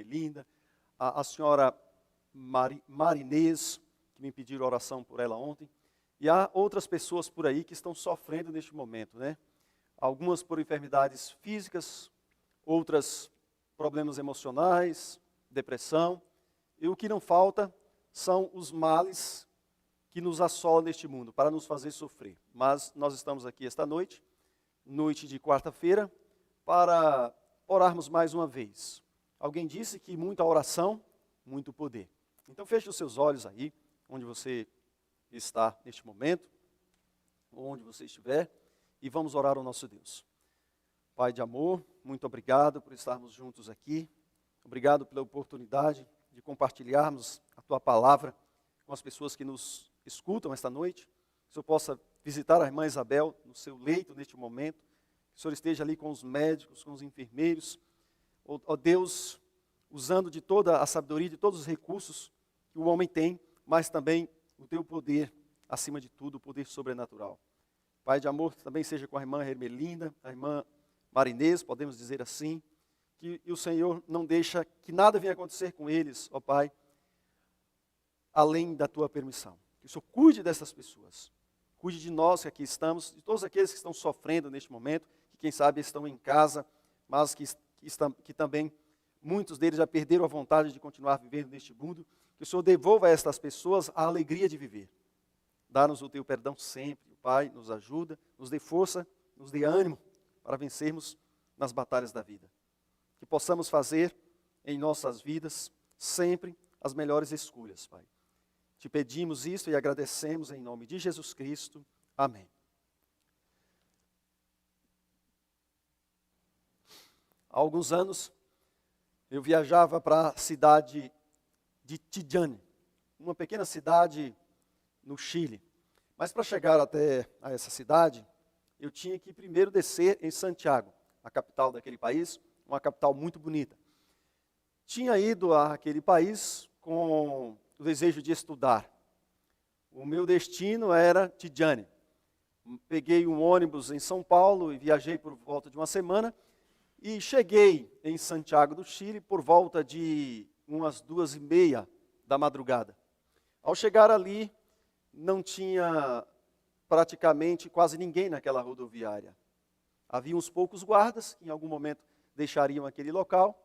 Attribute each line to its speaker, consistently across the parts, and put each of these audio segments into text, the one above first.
Speaker 1: Hermelinda, a senhora Marinês, que me pediram oração por ela ontem, e há outras pessoas por aí que estão sofrendo neste momento, né? Algumas por enfermidades físicas, outras problemas emocionais, depressão, e o que não falta são os males que nos assolam neste mundo, para nos fazer sofrer. Mas nós estamos aqui esta noite, noite de quarta-feira, para orarmos mais uma vez. Alguém disse que muita oração, muito poder. Então feche os seus olhos aí, onde você está neste momento, onde você estiver, e vamos orar ao nosso Deus. Pai de amor, muito obrigado por estarmos juntos aqui. Obrigado pela oportunidade de compartilharmos a Tua palavra com as pessoas que nos escutam esta noite. Que o Senhor possa visitar a irmã Isabel no seu leito neste momento. Que o Senhor esteja ali com os médicos, com os enfermeiros. Ó Deus, usando de toda a sabedoria, de todos os recursos que o homem tem, mas também o Teu poder, acima de tudo, o poder sobrenatural. Pai de amor, também seja com a irmã Hermelinda, a irmã Marinês, podemos dizer assim, que o Senhor não deixa que nada venha acontecer com eles, ó Pai, além da Tua permissão. Que o Senhor cuide dessas pessoas, cuide de nós que aqui estamos, de todos aqueles que estão sofrendo neste momento, que quem sabe estão em casa, mas que também muitos deles já perderam a vontade de continuar vivendo neste mundo. Que o Senhor devolva a estas pessoas a alegria de viver. Dá-nos o Teu perdão sempre, Pai, nos ajuda, nos dê força, nos dê ânimo para vencermos nas batalhas da vida. Que possamos fazer em nossas vidas sempre as melhores escolhas, Pai. Te pedimos isso e agradecemos em nome de Jesus Cristo. Amém. Há alguns anos, eu viajava para a cidade de Tidjane, uma pequena cidade no Chile. Mas para chegar até a essa cidade, eu tinha que primeiro descer em Santiago, a capital daquele país, uma capital muito bonita. Tinha ido àquele país com o desejo de estudar. O meu destino era Tidjane. Peguei um ônibus em São Paulo e viajei por volta de uma semana e cheguei em Santiago do Chile por volta de umas 2:30 da madrugada. Ao chegar ali, não tinha praticamente quase ninguém naquela rodoviária. Havia uns poucos guardas que em algum momento deixariam aquele local.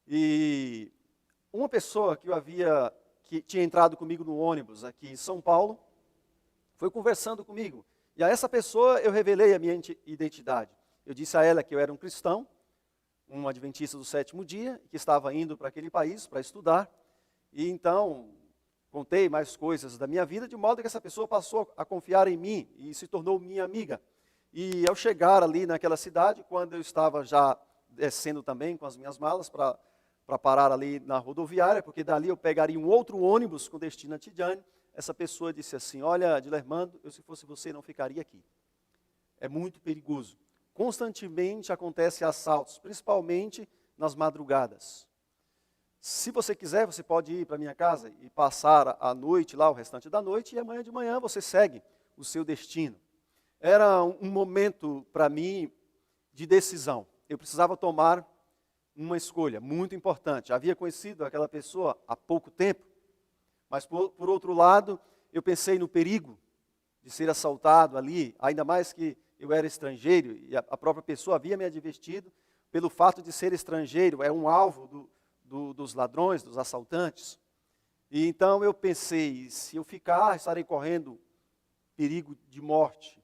Speaker 1: E uma pessoa que tinha entrado comigo no ônibus aqui em São Paulo, foi conversando comigo. E a essa pessoa eu revelei a minha identidade. Eu disse a ela que eu era um cristão, um adventista do sétimo dia, que estava indo para aquele país para estudar. E então contei mais coisas da minha vida, de modo que essa pessoa passou a confiar em mim e se tornou minha amiga. E ao chegar ali naquela cidade, quando eu estava já descendo também com as minhas malas para parar ali na rodoviária, porque dali eu pegaria um outro ônibus com destino a Tidjane, essa pessoa disse assim: olha, Dilermando, eu se fosse você não ficaria aqui. É muito perigoso. Constantemente acontecem assaltos, principalmente nas madrugadas. Se você quiser, você pode ir para minha casa e passar a noite lá, o restante da noite, e amanhã de manhã você segue o seu destino. Era um momento para mim de decisão. Eu precisava tomar uma escolha muito importante. Havia conhecido aquela pessoa há pouco tempo, mas por outro lado, eu pensei no perigo de ser assaltado ali, ainda mais que eu era estrangeiro e a própria pessoa havia me advertido pelo fato de ser estrangeiro, é um alvo dos ladrões, dos assaltantes. E então eu pensei, se eu ficar, estarei correndo perigo de morte.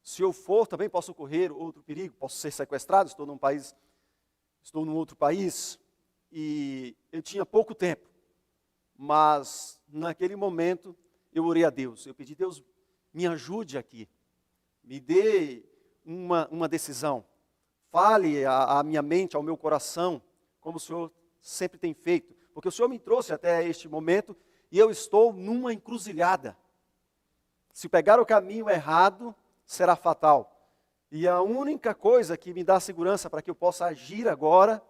Speaker 1: Se eu for, também posso correr outro perigo, posso ser sequestrado, estou num outro país, e eu tinha pouco tempo. Mas naquele momento eu orei a Deus, eu pedi: Deus, me ajude aqui, me dê uma decisão, fale à minha mente, ao meu coração, como o Senhor sempre tem feito, porque o Senhor me trouxe até este momento e eu estou numa encruzilhada. Se pegar o caminho errado, será fatal. E a única coisa que me dá segurança para que eu possa agir agora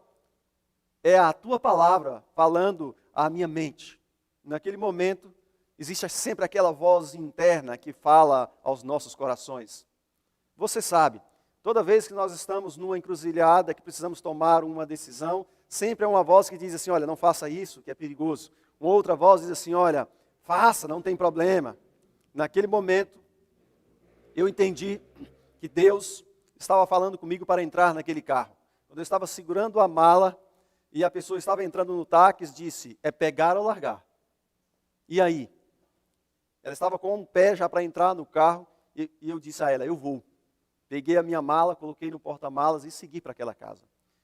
Speaker 1: é a Tua palavra falando à minha mente. Naquele momento, existe sempre aquela voz interna que fala aos nossos corações. Você sabe, toda vez que nós estamos numa encruzilhada, que precisamos tomar uma decisão, sempre é uma voz que diz assim, olha, não faça isso, que é perigoso. Uma outra voz diz assim, olha, faça, não tem problema. Naquele momento, eu entendi que Deus estava falando comigo para entrar naquele carro. Quando eu estava segurando a mala e a pessoa estava entrando no táxi, disse, é pegar ou largar. E aí? Ela estava com um pé já para entrar no carro e eu disse a ela, eu vou. Peguei a minha mala, coloquei no porta-malas e segui para aquela casa.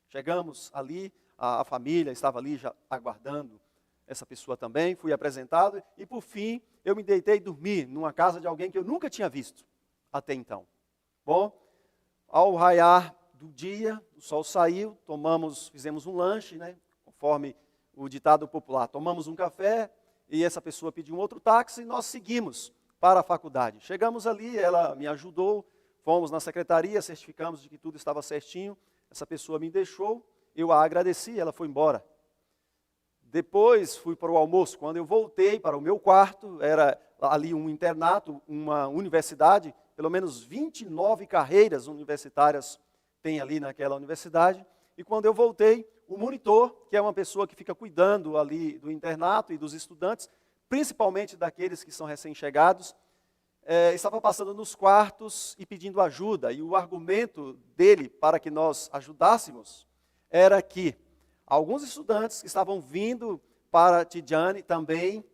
Speaker 1: Chegamos ali, a família estava ali já aguardando essa pessoa também, fui apresentado e por fim eu me deitei e dormi numa casa de alguém que eu nunca tinha visto até então. Bom, ao raiar do dia, o sol saiu, fizemos um lanche, né, conforme o ditado popular, tomamos um café e essa pessoa pediu um outro táxi e nós seguimos para a faculdade. Chegamos ali, ela me ajudou, fomos na secretaria, certificamos de que tudo estava certinho, essa pessoa me deixou, eu a agradeci, ela foi embora. Depois fui para o almoço, quando eu voltei para o meu quarto, era ali um internato, uma universidade, pelo menos 29 carreiras universitárias tem ali naquela universidade, e quando eu voltei, o monitor, que é uma pessoa que fica cuidando ali do internato e dos estudantes, principalmente daqueles que são recém-chegados, estava passando nos quartos e pedindo ajuda, e o argumento dele para que nós ajudássemos era que alguns estudantes que estavam vindo para Tidjane também,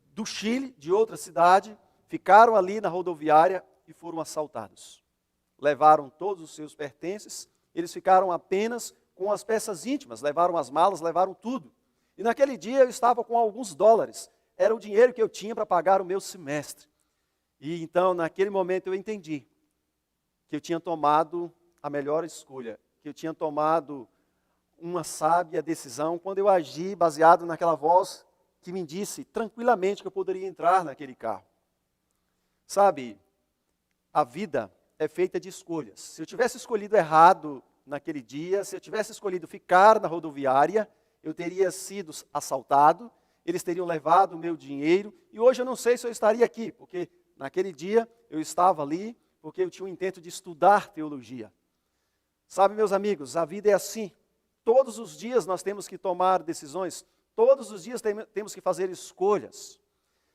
Speaker 1: do Chile, de outra cidade, ficaram ali na rodoviária e foram assaltados. Levaram todos os seus pertences, eles ficaram apenas com as peças íntimas, levaram as malas, levaram tudo. E naquele dia eu estava com alguns dólares, era o dinheiro que eu tinha para pagar o meu semestre. E então, naquele momento, eu entendi que eu tinha tomado a melhor escolha, que eu tinha tomado uma sábia decisão quando eu agi baseado naquela voz que me disse tranquilamente que eu poderia entrar naquele carro. Sabe, a vida é feita de escolhas. Se eu tivesse escolhido errado naquele dia, se eu tivesse escolhido ficar na rodoviária, eu teria sido assaltado, eles teriam levado o meu dinheiro, e hoje eu não sei se eu estaria aqui, porque naquele dia eu estava ali, porque eu tinha o intento de estudar teologia. Sabe, meus amigos, a vida é assim. Todos os dias nós temos que tomar decisões, todos os dias temos que fazer escolhas.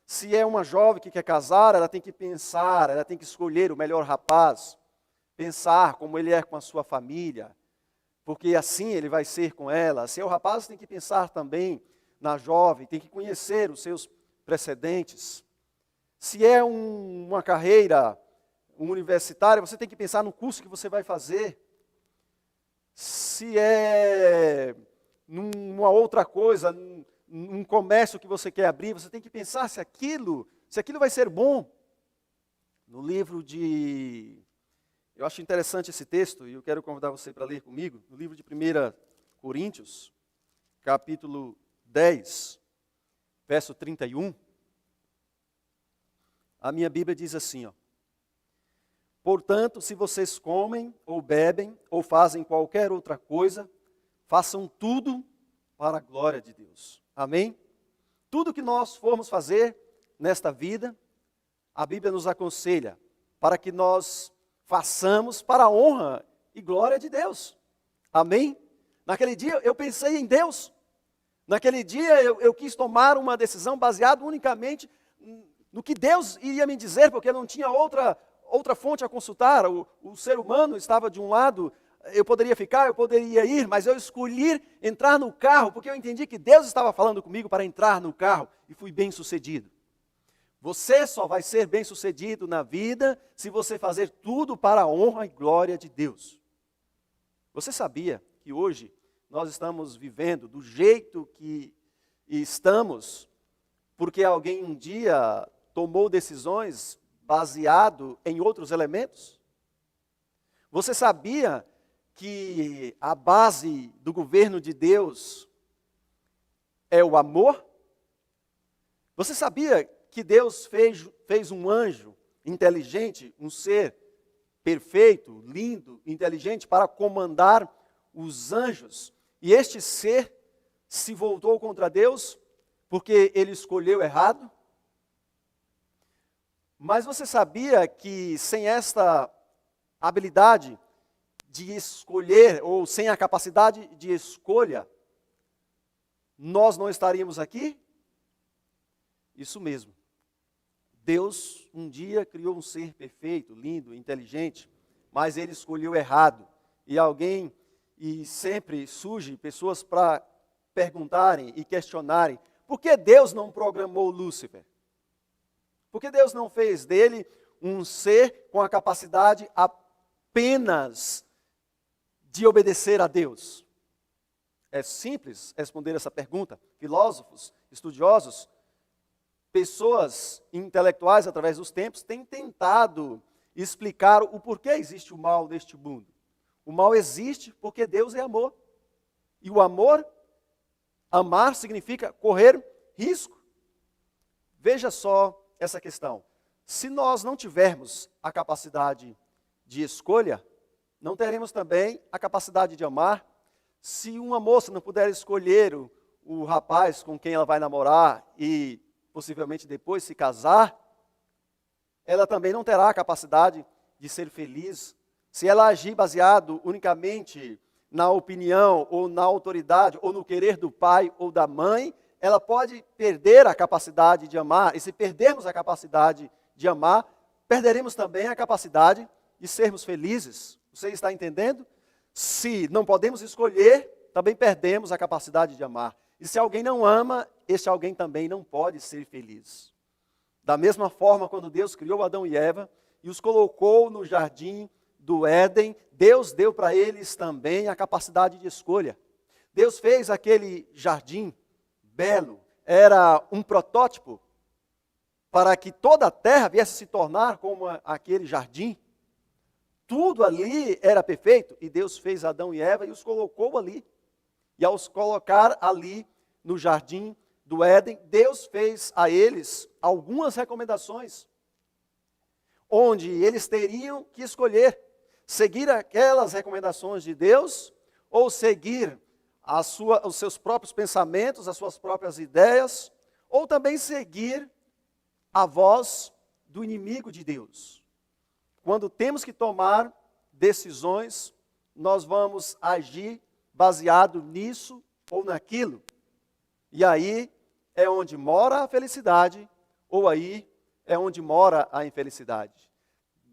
Speaker 1: Se é uma jovem que quer casar, ela tem que pensar, ela tem que escolher o melhor rapaz, pensar como ele é com a sua família, porque assim ele vai ser com ela. Se é o rapaz, tem que pensar também na jovem, tem que conhecer os seus precedentes. Se é uma carreira universitária, você tem que pensar no curso que você vai fazer. Se é numa outra coisa, num comércio que você quer abrir, você tem que pensar se aquilo vai ser bom. No livro eu acho interessante esse texto, e eu quero convidar você para ler comigo, no livro de 1 Coríntios, capítulo 10, verso 31, a minha Bíblia diz assim, ó, portanto, se vocês comem, ou bebem, ou fazem qualquer outra coisa, façam tudo para a glória de Deus. Amém? Tudo que nós formos fazer nesta vida, a Bíblia nos aconselha para que nós façamos para a honra e glória de Deus. Amém? Naquele dia eu pensei em Deus. Naquele dia eu quis tomar uma decisão baseada unicamente no que Deus iria me dizer, porque não tinha outra fonte a consultar. O ser humano estava de um lado, eu poderia ficar, eu poderia ir, mas eu escolhi entrar no carro, porque eu entendi que Deus estava falando comigo para entrar no carro, e fui bem sucedido. Você só vai ser bem sucedido na vida se você fazer tudo para a honra e glória de Deus. Você sabia que hoje nós estamos vivendo do jeito que estamos, porque alguém um dia tomou decisões baseado em outros elementos? Você sabia que a base do governo de Deus é o amor? Você sabia que Deus fez um anjo inteligente, um ser perfeito, lindo, inteligente, para comandar os anjos? E este ser se voltou contra Deus porque ele escolheu errado? Mas você sabia que sem esta habilidade, de escolher, ou sem a capacidade de escolha, nós não estaríamos aqui? Isso mesmo. Deus um dia criou um ser perfeito, lindo, inteligente, mas ele escolheu errado. E sempre surge pessoas para perguntarem e questionarem: por que Deus não programou Lúcifer? Por que Deus não fez dele um ser com a capacidade apenas de obedecer a Deus? É simples responder essa pergunta. Filósofos, estudiosos, pessoas intelectuais através dos tempos têm tentado explicar o porquê existe o mal neste mundo. O mal existe porque Deus é amor. E o amor, amar significa correr risco. Veja só essa questão. Se nós não tivermos a capacidade de escolha, não teremos também a capacidade de amar. Se uma moça não puder escolher o rapaz com quem ela vai namorar e possivelmente depois se casar, ela também não terá a capacidade de ser feliz. Se ela agir baseado unicamente na opinião ou na autoridade ou no querer do pai ou da mãe, ela pode perder a capacidade de amar. E se perdermos a capacidade de amar, perderemos também a capacidade de sermos felizes. Você está entendendo? Se não podemos escolher, também perdemos a capacidade de amar. E se alguém não ama, esse alguém também não pode ser feliz. Da mesma forma, quando Deus criou Adão e Eva e os colocou no jardim do Éden, Deus deu para eles também a capacidade de escolha. Deus fez aquele jardim belo, era um protótipo para que toda a terra viesse se tornar como aquele jardim. Tudo ali era perfeito e Deus fez Adão e Eva e os colocou ali. E ao os colocar ali no jardim do Éden, Deus fez a eles algumas recomendações, onde eles teriam que escolher seguir aquelas recomendações de Deus ou seguir os seus próprios pensamentos, as suas próprias ideias, ou também seguir a voz do inimigo de Deus. Quando temos que tomar decisões, nós vamos agir baseado nisso ou naquilo. E aí é onde mora a felicidade, ou aí é onde mora a infelicidade.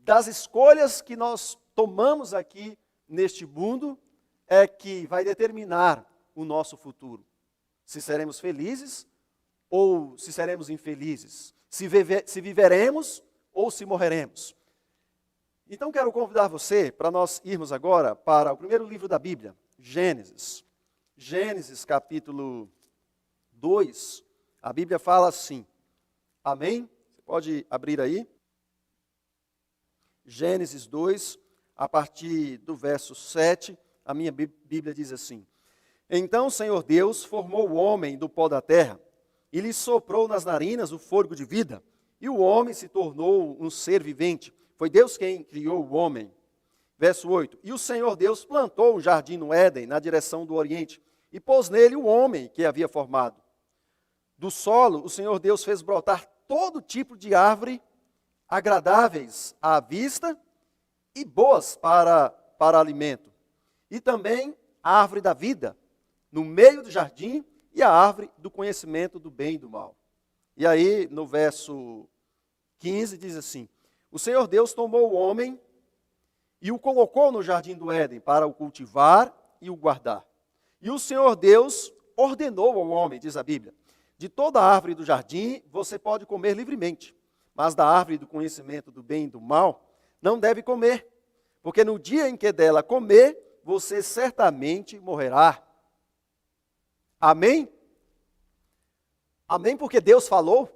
Speaker 1: Das escolhas que nós tomamos aqui neste mundo, é que vai determinar o nosso futuro. Se seremos felizes ou se seremos infelizes. Se viveremos ou se morreremos. Então quero convidar você para nós irmos agora para o primeiro livro da Bíblia, Gênesis. Gênesis capítulo 2, a Bíblia fala assim, amém? Você pode abrir aí. Gênesis 2, a partir do verso 7, a minha Bíblia diz assim: Então o Senhor Deus formou o homem do pó da terra, e lhe soprou nas narinas o fôlego de vida, e o homem se tornou um ser vivente. Foi Deus quem criou o homem. Verso 8, E o Senhor Deus plantou um jardim no Éden, na direção do Oriente, e pôs nele o homem que havia formado. Do solo, o Senhor Deus fez brotar todo tipo de árvore, agradáveis à vista e boas para alimento. E também a árvore da vida, no meio do jardim, e a árvore do conhecimento do bem e do mal. E aí, no verso 15, diz assim, O Senhor Deus tomou o homem e o colocou no jardim do Éden para o cultivar e o guardar. E o Senhor Deus ordenou ao homem, diz a Bíblia, de toda árvore do jardim você pode comer livremente, mas da árvore do conhecimento do bem e do mal não deve comer, porque no dia em que dela comer, você certamente morrerá. Amém? Amém porque Deus falou?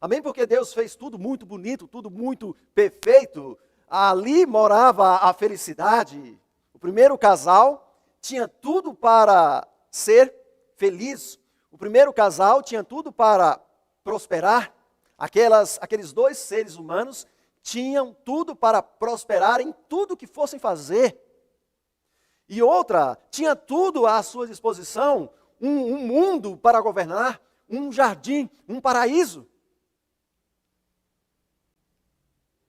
Speaker 1: Amém porque Deus fez tudo muito bonito, tudo muito perfeito. Ali morava a felicidade. O primeiro casal tinha tudo para ser feliz. O primeiro casal tinha tudo para prosperar. Aqueles dois seres humanos tinham tudo para prosperar em tudo que fossem fazer. E outra tinha tudo à sua disposição, um mundo para governar, um jardim, um paraíso.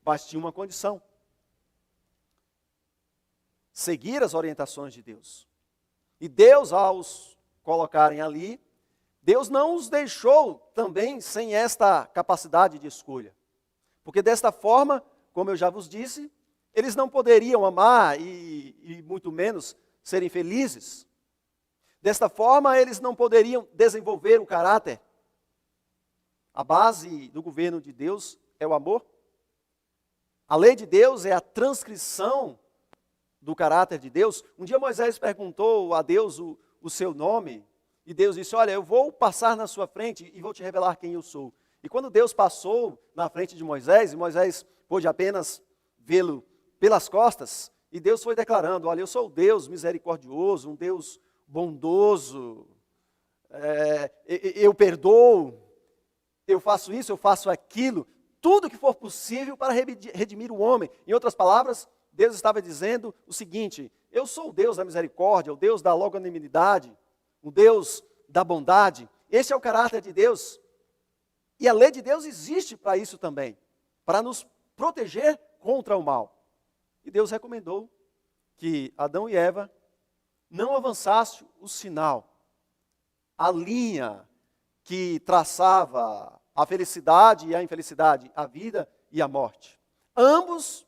Speaker 1: Mas tinha uma condição. seguir as orientações de Deus. E Deus, ao os colocarem ali, Deus não os deixou também sem esta capacidade de escolha. Porque desta forma, como eu já vos disse, eles não poderiam amar e muito menos serem felizes. Desta forma, eles não poderiam desenvolver o caráter. A base do governo de Deus é o amor. A lei de Deus é a transcrição do caráter de Deus. Um dia Moisés perguntou a Deus o seu nome, e Deus disse, olha, eu vou passar na sua frente e vou te revelar quem eu sou. E quando Deus passou na frente de Moisés, e Moisés pôde apenas vê-lo pelas costas, e Deus foi declarando, olha, eu sou o Deus misericordioso, um Deus bondoso, eu perdoo, eu faço isso, eu faço aquilo, tudo que for possível para redimir o homem. Em outras palavras, Deus estava dizendo o seguinte, eu sou o Deus da misericórdia, o Deus da longanimidade, o Deus da bondade. Esse é o caráter de Deus. E a lei de Deus existe para isso também, para nos proteger contra o mal. E Deus recomendou que Adão e Eva não avançassem o sinal, a linha que traçava a felicidade e a infelicidade, a vida e a morte. Ambos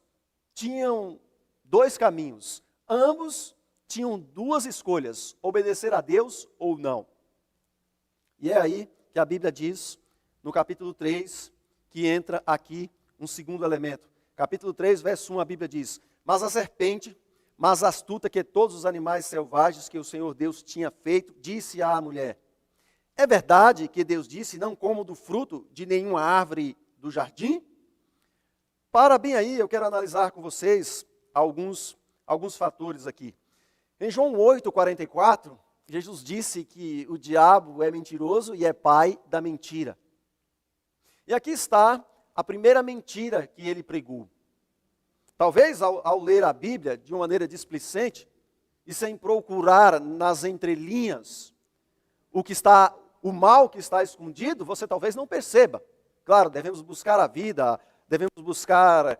Speaker 1: tinham dois caminhos, ambos tinham duas escolhas, obedecer a Deus ou não. E é aí que a Bíblia diz, no capítulo 3, que entra aqui um segundo elemento. Capítulo 3, verso 1, a Bíblia diz, mas a serpente, mais astuta que todos os animais selvagens que o Senhor Deus tinha feito, disse à mulher, é verdade que Deus disse, não comam do fruto de nenhuma árvore do jardim? Para bem aí, eu quero analisar com vocês alguns fatores aqui. Em João 8:44, Jesus disse que o diabo é mentiroso e é pai da mentira. E aqui está a primeira mentira que ele pregou. Talvez ao ler a Bíblia de uma maneira displicente e sem procurar nas entrelinhas o mal que está escondido, você talvez não perceba. Claro, devemos buscar a vida, devemos buscar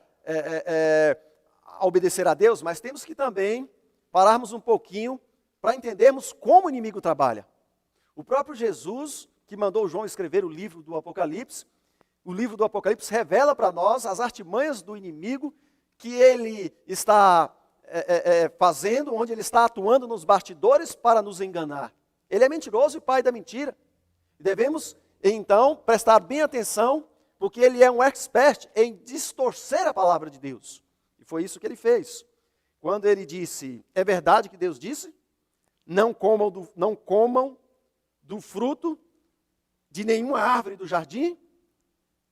Speaker 1: obedecer a Deus, mas temos que também pararmos um pouquinho para entendermos como o inimigo trabalha. O próprio Jesus, que mandou João escrever o livro do Apocalipse revela para nós as artimanhas do inimigo que ele está fazendo, onde ele está atuando nos bastidores para nos enganar. Ele é mentiroso e pai da mentira. Devemos, então, prestar bem atenção, porque ele é um expert em distorcer a palavra de Deus. E foi isso que ele fez. Quando ele disse, é verdade que Deus disse? Não comam do fruto de nenhuma árvore do jardim?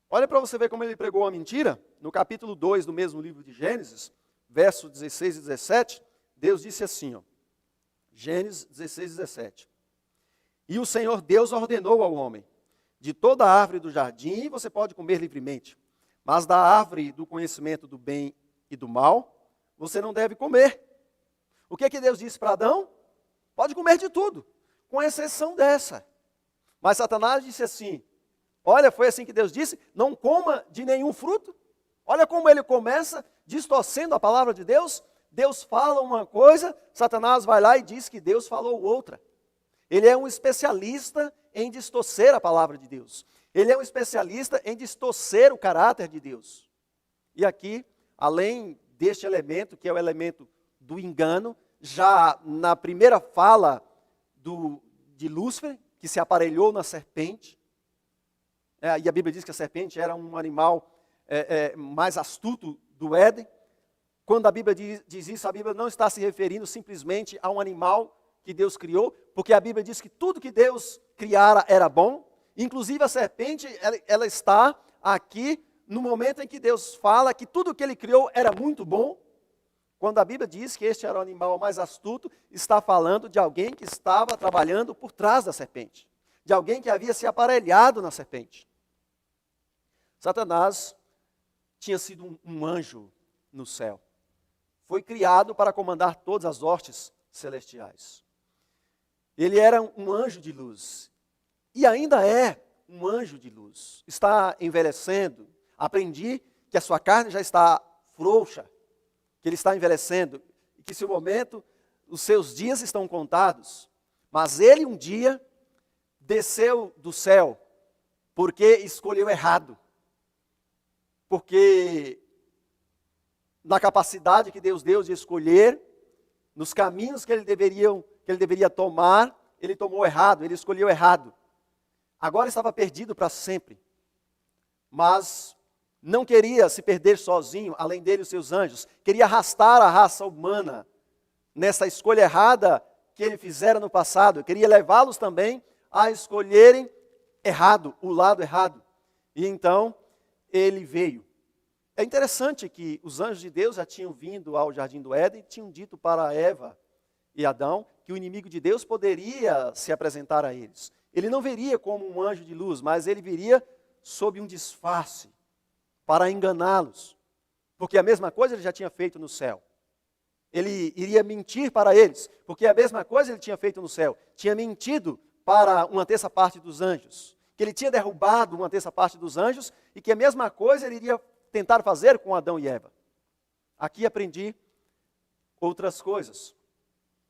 Speaker 1: Olha para você ver como ele pregou a mentira. No capítulo 2 do mesmo livro de Gênesis, versos 16 e 17, Deus disse assim, ó, Gênesis 16 e 17. E o Senhor Deus ordenou ao homem, de toda a árvore do jardim você pode comer livremente, mas da árvore do conhecimento do bem e do mal, você não deve comer. O que Deus disse para Adão? Pode comer de tudo, com exceção dessa. Mas Satanás disse assim, olha, foi assim que Deus disse, não coma de nenhum fruto. Olha como ele começa distorcendo a palavra de Deus. Deus fala uma coisa, Satanás vai lá e diz que Deus falou outra. Ele é um especialista em distorcer a palavra de Deus. Ele é um especialista em distorcer o caráter de Deus. E aqui, além deste elemento, que é o elemento do engano, já na primeira fala de Lúcifer, que se aparelhou na serpente, e a Bíblia diz que a serpente era um animal mais astuto do Éden. Quando a Bíblia diz isso, a Bíblia não está se referindo simplesmente a um animal que Deus criou, porque a Bíblia diz que tudo que Deus criara era bom, inclusive a serpente, ela está aqui no momento em que Deus fala que tudo que ele criou era muito bom. Quando a Bíblia diz que este era o animal mais astuto, está falando de alguém que estava trabalhando por trás da serpente, de alguém que havia se aparelhado na serpente. Satanás tinha sido um anjo no céu. Foi criado para comandar todas as hostes celestiais. Ele era um anjo de luz. E ainda é um anjo de luz. Está envelhecendo. Aprendi que a sua carne já está frouxa, que ele está envelhecendo, que seu momento, os seus dias estão contados. Mas ele um dia desceu do céu porque escolheu errado. Porque na capacidade que Deus deu de escolher, nos caminhos que ele deveria tomar, ele tomou errado, ele escolheu errado. Agora estava perdido para sempre. Mas não queria se perder sozinho, além dele os seus anjos. Queria arrastar a raça humana nessa escolha errada que ele fizera no passado. Queria levá-los também a escolherem errado, o lado errado. E então ele veio. É interessante que os anjos de Deus já tinham vindo ao Jardim do Éden e tinham dito para Eva e Adão que o inimigo de Deus poderia se apresentar a eles. Ele não viria como um anjo de luz, mas ele viria sob um disfarce para enganá-los. Porque a mesma coisa ele já tinha feito no céu. Ele iria mentir para eles, porque a mesma coisa ele tinha feito no céu. Tinha mentido para uma terça parte dos anjos. Que ele tinha derrubado uma terça parte dos anjos e que a mesma coisa ele iria tentar fazer com Adão e Eva. Aqui aprendi outras coisas.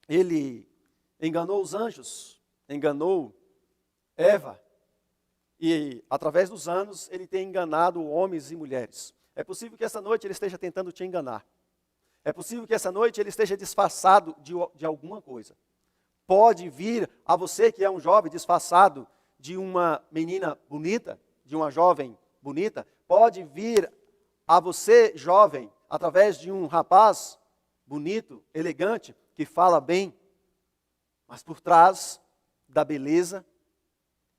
Speaker 1: Ele enganou os anjos, enganou Eva, e através dos anos ele tem enganado homens e mulheres. É possível que essa noite ele esteja tentando te enganar. É possível que essa noite ele esteja disfarçado de alguma coisa. Pode vir a você que é um jovem disfarçado de uma menina bonita, de uma jovem bonita. Pode vir a você, jovem, através de um rapaz bonito, elegante, que fala bem. Mas por trás da beleza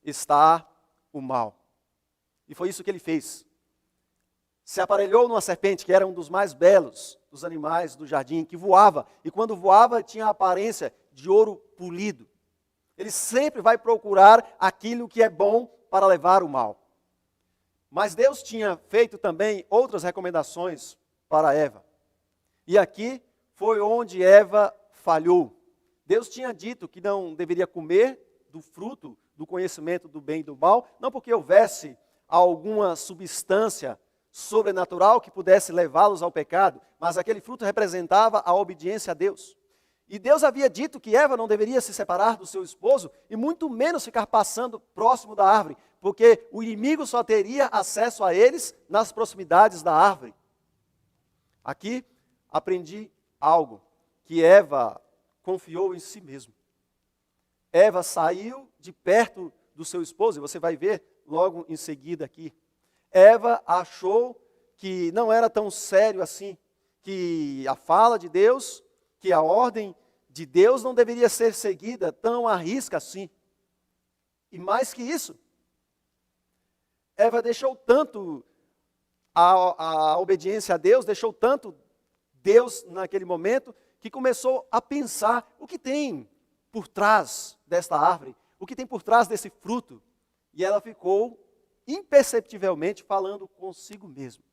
Speaker 1: está o mal. E foi isso que ele fez. Se aparelhou numa serpente, que era um dos mais belos dos animais do jardim, que voava. E quando voava, tinha a aparência de ouro polido. Ele sempre vai procurar aquilo que é bom para levar o mal. Mas Deus tinha feito também outras recomendações para Eva. E aqui foi onde Eva falhou. Deus tinha dito que não deveria comer do fruto do conhecimento do bem e do mal, não porque houvesse alguma substância sobrenatural que pudesse levá-los ao pecado, mas aquele fruto representava a obediência a Deus. E Deus havia dito que Eva não deveria se separar do seu esposo e muito menos ficar passando próximo da árvore, porque o inimigo só teria acesso a eles nas proximidades da árvore. Aqui aprendi algo, que Eva confiou em si mesma. Eva saiu de perto do seu esposo, e você vai ver logo em seguida aqui. Eva achou que não era tão sério assim, que a fala de Deus, que a ordem de Deus não deveria ser seguida tão à risca assim. E mais que isso, Eva deixou tanto a obediência a Deus, deixou tanto Deus naquele momento, que começou a pensar o que tem por trás desta árvore, o que tem por trás desse fruto. E ela ficou imperceptivelmente falando consigo mesma.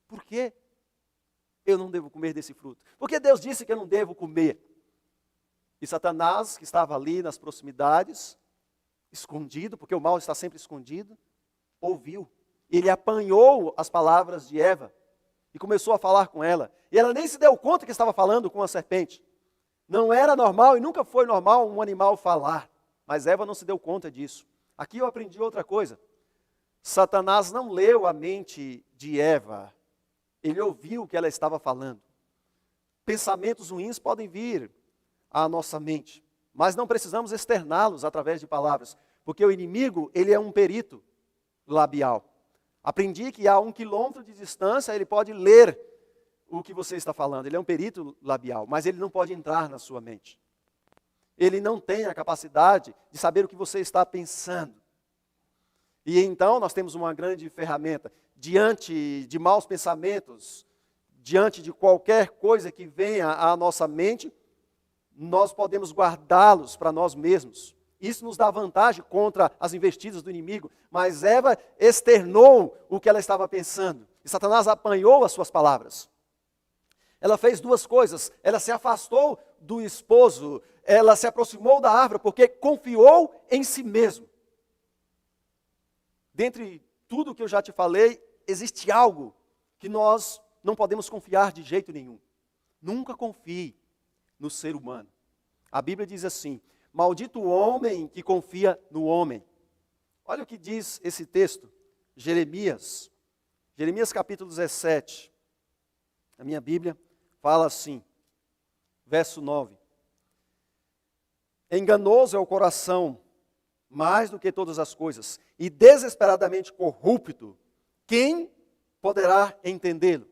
Speaker 1: Por que eu não devo comer desse fruto? Porque Deus disse que eu não devo comer. E Satanás, que estava ali nas proximidades, escondido, porque o mal está sempre escondido, ouviu. Ele apanhou as palavras de Eva e começou a falar com ela. E ela nem se deu conta que estava falando com a serpente. Não era normal e nunca foi normal um animal falar. Mas Eva não se deu conta disso. Aqui eu aprendi outra coisa. Satanás não leu a mente de Eva. Ele ouviu o que ela estava falando. Pensamentos ruins podem vir à nossa mente, mas não precisamos externá-los através de palavras, porque o inimigo, ele é um perito labial. Aprendi que a 1 quilômetro de distância ele pode ler o que você está falando. Ele é um perito labial, mas ele não pode entrar na sua mente. Ele não tem a capacidade de saber o que você está pensando. E então nós temos uma grande ferramenta. Diante de maus pensamentos, diante de qualquer coisa que venha à nossa mente, nós podemos guardá-los para nós mesmos. Isso nos dá vantagem contra as investidas do inimigo. Mas Eva externou o que ela estava pensando. E Satanás apanhou as suas palavras. Ela fez duas coisas. Ela se afastou do esposo. Ela se aproximou da árvore porque confiou em si mesmo. Dentre tudo que eu já te falei, existe algo que nós não podemos confiar de jeito nenhum. Nunca confie no ser humano. A Bíblia diz assim: maldito o homem que confia no homem. Olha o que diz esse texto, Jeremias capítulo 17. A minha Bíblia fala assim, verso 9. Enganoso é o coração mais do que todas as coisas, e desesperadamente corrupto, quem poderá entendê-lo?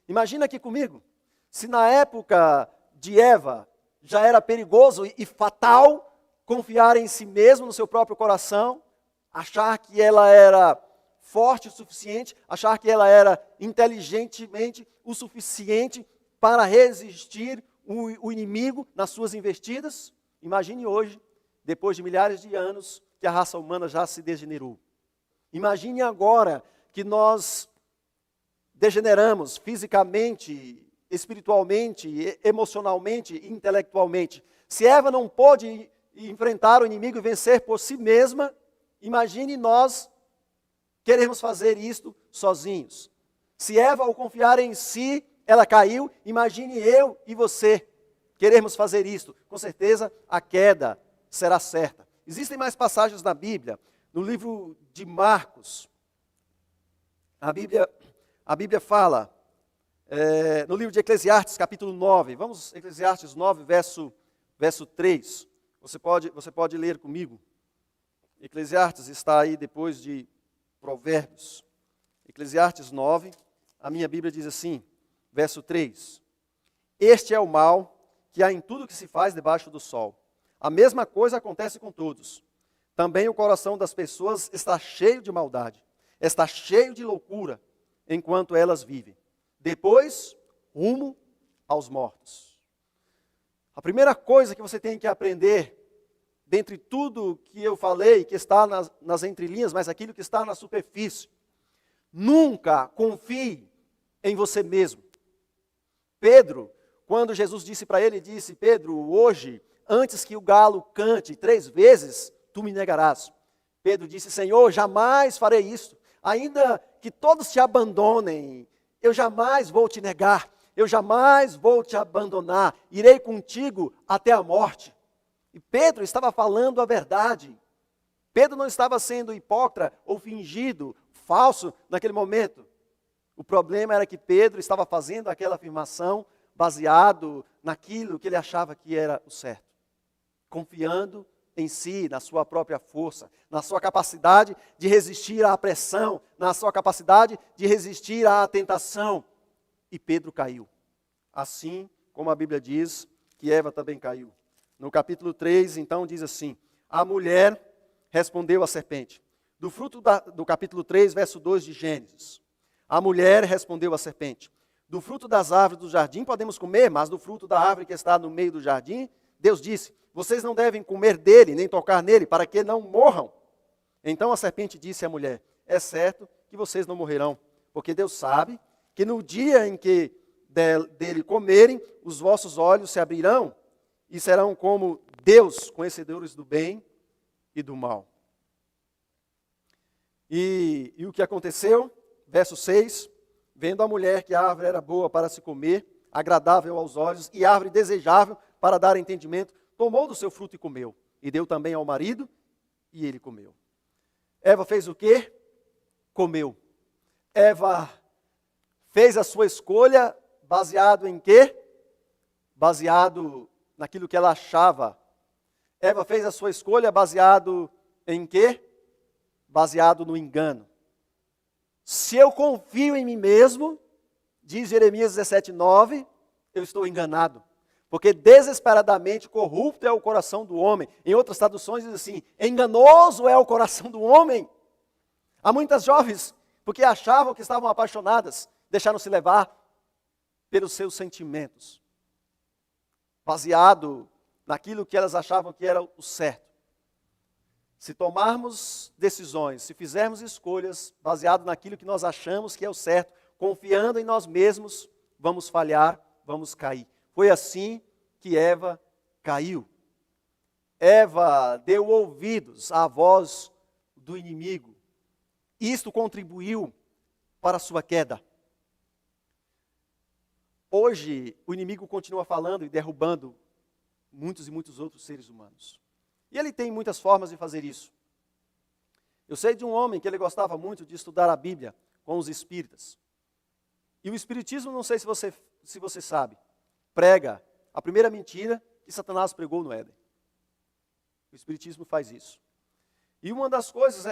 Speaker 1: Imagina aqui comigo, se na época de Eva já era perigoso e fatal confiar em si mesmo, no seu próprio coração, achar que ela era forte o suficiente, achar que ela era inteligentemente o suficiente para resistir o inimigo nas suas investidas. Imagine hoje, depois de milhares de anos, que a raça humana já se degenerou. Imagine agora que nós degeneramos fisicamente, espiritualmente, emocionalmente, intelectualmente. Se Eva não pôde enfrentar o inimigo e vencer por si mesma, imagine nós queremos fazer isto sozinhos. Se Eva, ao confiar em si, ela caiu, imagine eu e você queremos fazer isto. Com certeza a queda será certa. Existem mais passagens na Bíblia, no livro de Marcos. A Bíblia fala, no livro de Eclesiastes, capítulo 9. Vamos, Eclesiastes 9, verso 3. Você pode ler comigo. Eclesiastes está aí depois de Provérbios. Eclesiastes 9, a minha Bíblia diz assim, verso 3. Este é o mal que há em tudo que se faz debaixo do sol. A mesma coisa acontece com todos. Também o coração das pessoas está cheio de maldade, está cheio de loucura, enquanto elas vivem. Depois, rumo aos mortos. A primeira coisa que você tem que aprender, dentre tudo que eu falei, que está nas entrelinhas, mas aquilo que está na superfície, nunca confie em você mesmo. Pedro, quando Jesus disse para ele, disse: Pedro, hoje, antes que o galo cante 3 vezes, tu me negarás. Pedro disse: Senhor, jamais farei isso. Ainda que todos te abandonem, eu jamais vou te negar. Eu jamais vou te abandonar. Irei contigo até a morte. E Pedro estava falando a verdade. Pedro não estava sendo hipócrita ou fingido, falso naquele momento. O problema era que Pedro estava fazendo aquela afirmação baseado naquilo que ele achava que era o certo. Confiando em si, na sua própria força, na sua capacidade de resistir à pressão, na sua capacidade de resistir à tentação. E Pedro caiu. Assim como a Bíblia diz que Eva também caiu. No capítulo 3, então, diz assim: a mulher respondeu à serpente. Do fruto do capítulo 3, verso 2 de Gênesis. A mulher respondeu à serpente: do fruto das árvores do jardim podemos comer, mas do fruto da árvore que está no meio do jardim, Deus disse: vocês não devem comer dele, nem tocar nele, para que não morram. Então a serpente disse à mulher: é certo que vocês não morrerão, porque Deus sabe que no dia em que dele comerem, os vossos olhos se abrirão e serão como Deus, conhecedores do bem e do mal. E o que aconteceu? Verso 6, vendo a mulher que a árvore era boa para se comer, agradável aos olhos e árvore desejável para dar entendimento, tomou do seu fruto e comeu. E deu também ao marido, e ele comeu. Eva fez o quê? Comeu. Eva fez a sua escolha baseado em quê? Baseado naquilo que ela achava. Eva fez a sua escolha baseado em quê? Baseado no engano. Se eu confio em mim mesmo, diz Jeremias 17:9, eu estou enganado. Porque desesperadamente corrupto é o coração do homem. Em outras traduções diz assim: enganoso é o coração do homem. Há muitas jovens, porque achavam que estavam apaixonadas, deixaram-se levar pelos seus sentimentos, baseado naquilo que elas achavam que era o certo. Se tomarmos decisões, se fizermos escolhas baseado naquilo que nós achamos que é o certo, confiando em nós mesmos, vamos falhar, vamos cair. Foi assim que Eva caiu. Eva deu ouvidos à voz do inimigo. Isto contribuiu para a sua queda. Hoje, o inimigo continua falando e derrubando muitos e muitos outros seres humanos. E ele tem muitas formas de fazer isso. Eu sei de um homem que ele gostava muito de estudar a Bíblia com os espíritas. E o espiritismo, não sei se você sabe, prega a primeira mentira que Satanás pregou no Éden. O espiritismo faz isso. E uma das coisas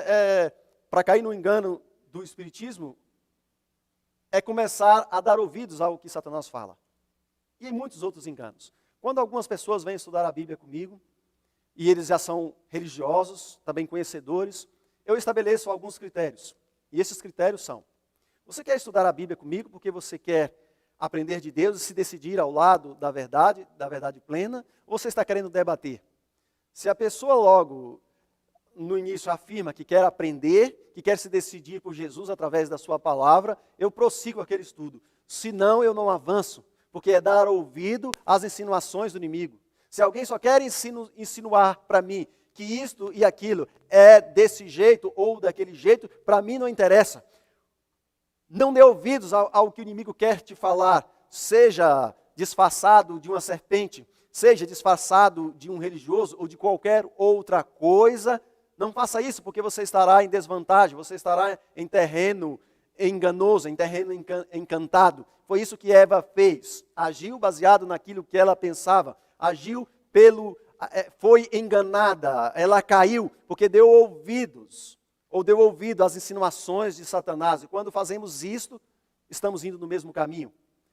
Speaker 1: para cair no engano do espiritismo é começar a dar ouvidos ao que Satanás fala. E em muitos outros enganos. Quando algumas pessoas vêm estudar a Bíblia comigo, e eles já são religiosos, também conhecedores, eu estabeleço alguns critérios. E esses critérios são: você quer estudar a Bíblia comigo porque você quer aprender de Deus e se decidir ao lado da verdade plena, ou você está querendo debater? Se a pessoa logo no início afirma que quer aprender, que quer se decidir por Jesus através da sua palavra, eu prossigo aquele estudo. Senão eu não avanço, porque é dar ouvido às insinuações do inimigo. Se alguém só quer insinuar para mim que isto e aquilo é desse jeito ou daquele jeito, para mim não interessa. Não dê ouvidos ao que o inimigo quer te falar, seja disfarçado de uma serpente, seja disfarçado de um religioso ou de qualquer outra coisa. Não faça isso, porque você estará em desvantagem, você estará em terreno enganoso, em terreno encantado. Foi isso que Eva fez. Agiu baseado naquilo que ela pensava. Agiu foi enganada. Ela caiu porque deu ouvidos, ou deu ouvido às insinuações de Satanás. E quando fazemos isto, estamos indo no mesmo caminho.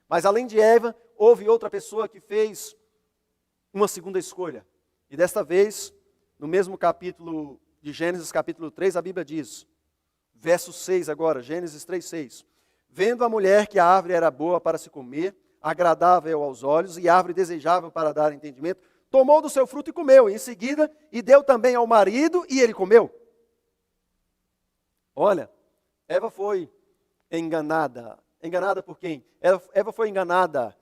Speaker 1: Mas além de Eva, houve outra pessoa que fez uma segunda escolha. E desta vez, no mesmo capítulo de Gênesis, capítulo 3, a Bíblia diz, verso 6 agora, Gênesis 3:6. Vendo a mulher que a árvore era boa para se comer, agradável aos olhos e árvore desejável para dar entendimento, tomou do seu fruto e comeu. Em seguida, e deu também ao marido e ele comeu. Olha, Eva foi enganada. Enganada por quem? Eva foi enganada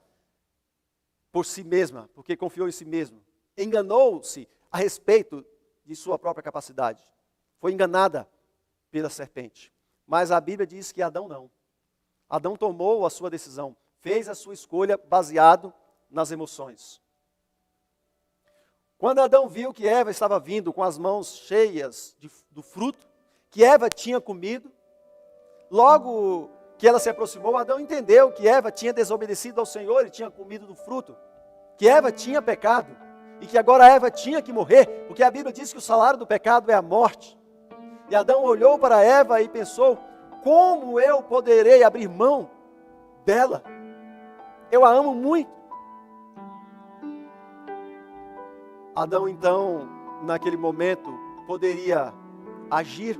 Speaker 1: por si mesma, porque confiou em si mesma. Enganou-se a respeito de sua própria capacidade. Foi enganada pela serpente. Mas a Bíblia diz que Adão não. Adão tomou a sua decisão, fez a sua escolha baseado nas emoções. Quando Adão viu que Eva estava vindo com as mãos cheias do fruto, que Eva tinha comido, logo que ela se aproximou, Adão entendeu que Eva tinha desobedecido ao Senhor e tinha comido do fruto, que Eva tinha pecado e que agora Eva tinha que morrer, porque a Bíblia diz que o salário do pecado é a morte. E Adão olhou para Eva e pensou: como eu poderei abrir mão dela? Eu a amo muito. Adão então, naquele momento, poderia agir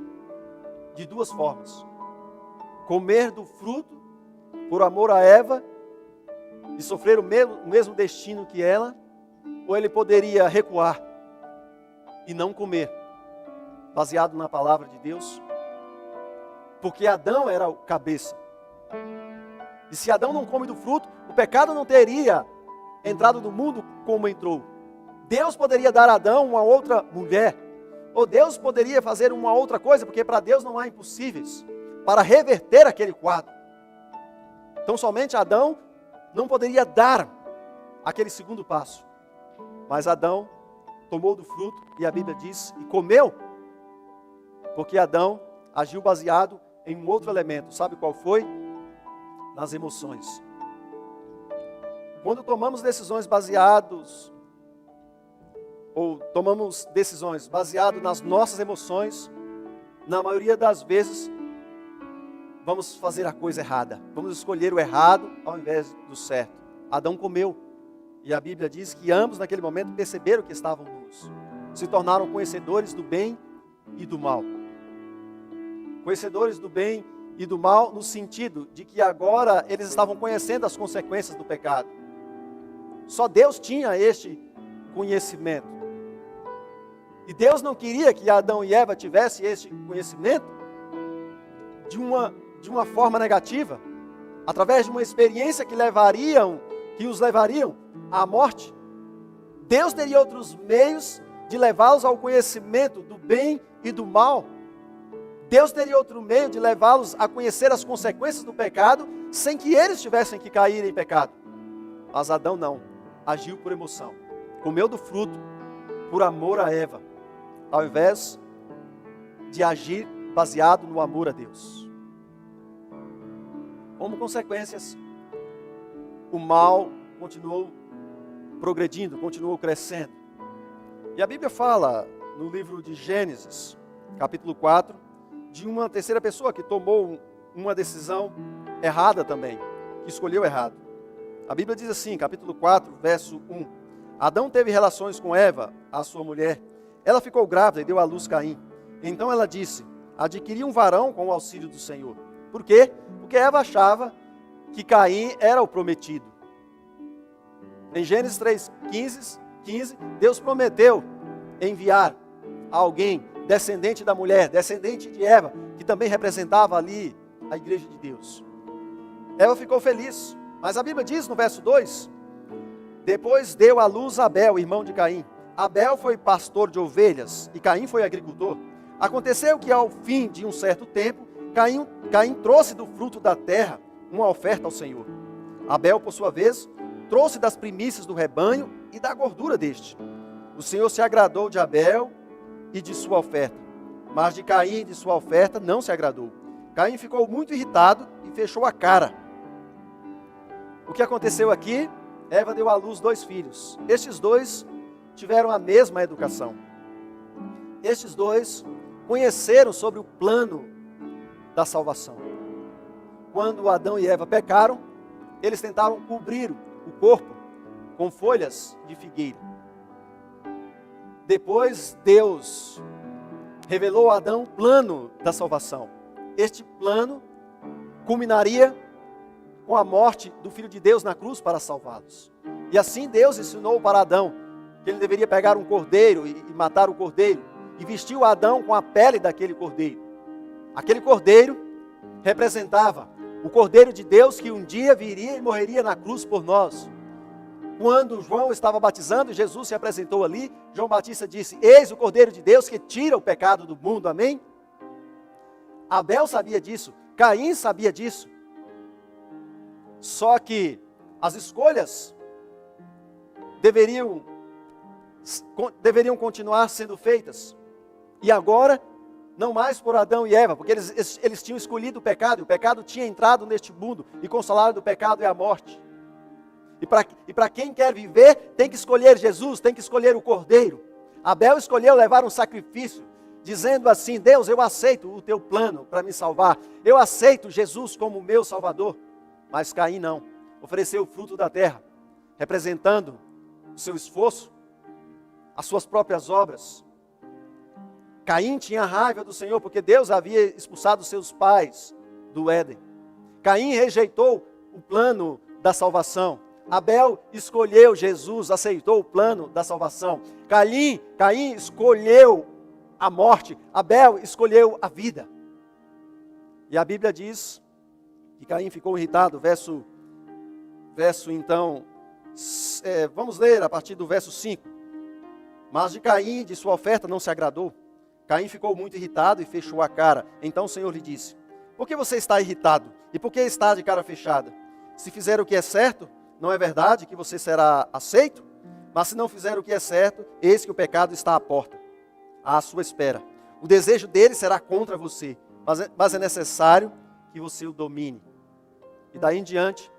Speaker 1: de duas formas: comer do fruto por amor a Eva e sofrer o mesmo destino que ela, ou ele poderia recuar e não comer, baseado na palavra de Deus, porque Adão era o cabeça. E se Adão não come do fruto, o pecado não teria entrado no mundo como entrou. Deus poderia dar a Adão uma outra mulher, ou Deus poderia fazer uma outra coisa, porque para Deus não há impossíveis, para reverter aquele quadro. Então somente Adão não poderia dar aquele segundo passo. Mas Adão tomou do fruto, e a Bíblia diz, e comeu, porque Adão agiu baseado em um outro elemento. Sabe qual foi? Nas emoções. Quando tomamos decisões baseadas nas nossas emoções, na maioria das vezes, vamos fazer a coisa errada. Vamos escolher o errado ao invés do certo. Adão comeu. E a Bíblia diz que ambos naquele momento perceberam que estavam nus. Se tornaram conhecedores do bem e do mal. Conhecedores do bem e do mal no sentido de que agora eles estavam conhecendo as consequências do pecado. Só Deus tinha este conhecimento. E Deus não queria que Adão e Eva tivessem este conhecimento de uma forma negativa, através de uma experiência que os levariam à morte. Deus teria outros meios de levá-los ao conhecimento do bem e do mal. Deus teria outro meio de levá-los a conhecer as consequências do pecado, sem que eles tivessem que cair em pecado. Mas Adão não, agiu por emoção. comeu do fruto por amor a Eva, ao invés de agir baseado no amor a Deus. Como consequências, o mal continuou progredindo, continuou crescendo. E a Bíblia fala no livro de Gênesis, capítulo 4, de uma terceira pessoa que tomou uma decisão errada também, que escolheu errado. A Bíblia diz assim, capítulo 4, verso 1. Adão teve relações com Eva, a sua mulher. Ela ficou grávida e deu à luz Caim. Então ela disse, adquiri um varão com o auxílio do Senhor. Por quê? Porque Eva achava que Caim era o prometido. Em Gênesis 3:15, Deus prometeu enviar alguém, descendente da mulher, descendente de Eva, que também representava ali a igreja de Deus. Eva ficou feliz, mas a Bíblia diz no verso 2, depois deu à luz Abel, irmão de Caim. Abel foi pastor de ovelhas e Caim foi agricultor. Aconteceu que ao fim de um certo tempo, Caim trouxe do fruto da terra uma oferta ao Senhor. Abel, por sua vez, trouxe das primícias do rebanho e da gordura deste. O Senhor se agradou de Abel e de sua oferta, mas de Caim e de sua oferta não se agradou. Caim ficou muito irritado e fechou a cara. O que aconteceu aqui? Eva deu à luz 2 filhos. Estes 2 tiveram a mesma educação. Estes 2 conheceram sobre o plano da salvação. Quando Adão e Eva pecaram, eles tentaram cobrir o corpo com folhas de figueira. Depois Deus revelou a Adão o plano da salvação. Este plano culminaria com a morte do Filho de Deus na cruz para salvá-los. E assim Deus ensinou para Adão que ele deveria pegar um cordeiro e matar o cordeiro, e vestiu Adão com a pele daquele cordeiro. Aquele cordeiro representava o cordeiro de Deus que um dia viria e morreria na cruz por nós. Quando João estava batizando, Jesus se apresentou ali, João Batista disse, eis o cordeiro de Deus que tira o pecado do mundo, amém? Abel sabia disso, Caim sabia disso. Só que as escolhas deveriam continuar sendo feitas. E agora, não mais por Adão e Eva, porque eles tinham escolhido o pecado, e o pecado tinha entrado neste mundo, e com o salário do pecado é a morte. E para quem quer viver, tem que escolher Jesus, tem que escolher o Cordeiro. Abel escolheu levar um sacrifício, dizendo assim, Deus, eu aceito o teu plano para me salvar, eu aceito Jesus como meu Salvador. Mas Caim não, ofereceu o fruto da terra, representando o seu esforço, as suas próprias obras. Caim tinha raiva do Senhor, porque Deus havia expulsado seus pais do Éden. Caim rejeitou o plano da salvação. Abel escolheu Jesus, aceitou o plano da salvação. Caim escolheu a morte, Abel escolheu a vida. E a Bíblia diz que Caim ficou irritado, verso então, vamos ler a partir do verso 5. Mas de Caim, de sua oferta, não se agradou. Caim ficou muito irritado e fechou a cara. Então o Senhor lhe disse, por que você está irritado? E por que está de cara fechada? Se fizer o que é certo, não é verdade que você será aceito? Mas se não fizer o que é certo, eis que o pecado está à porta, à sua espera. O desejo dele será contra você, mas é necessário que você o domine. E daí em diante,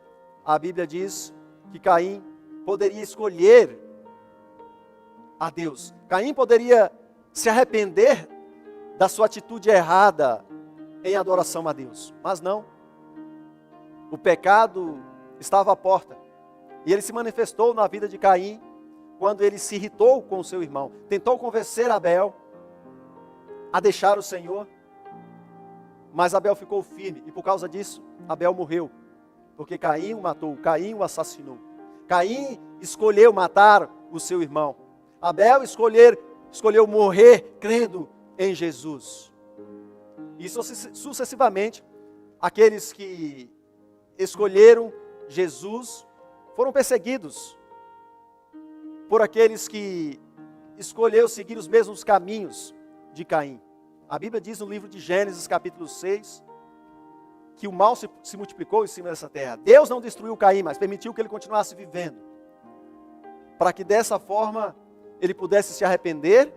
Speaker 1: a Bíblia diz que Caim poderia escolher a Deus. Caim poderia se arrepender da sua atitude errada em adoração a Deus. Mas não. O pecado estava à porta. E ele se manifestou na vida de Caim quando ele se irritou com o seu irmão. Tentou convencer Abel a deixar o Senhor. Mas Abel ficou firme. E por causa disso, Abel morreu. Porque Caim o matou, Caim o assassinou. Caim escolheu matar o seu irmão. Abel escolheu morrer crendo em Jesus. E sucessivamente, aqueles que escolheram Jesus foram perseguidos por aqueles que escolheram seguir os mesmos caminhos de Caim. A Bíblia diz no livro de Gênesis, capítulo 6, que o mal se multiplicou em cima dessa terra. Deus não destruiu Caim, mas permitiu que ele continuasse vivendo. para que dessa forma ele pudesse se arrepender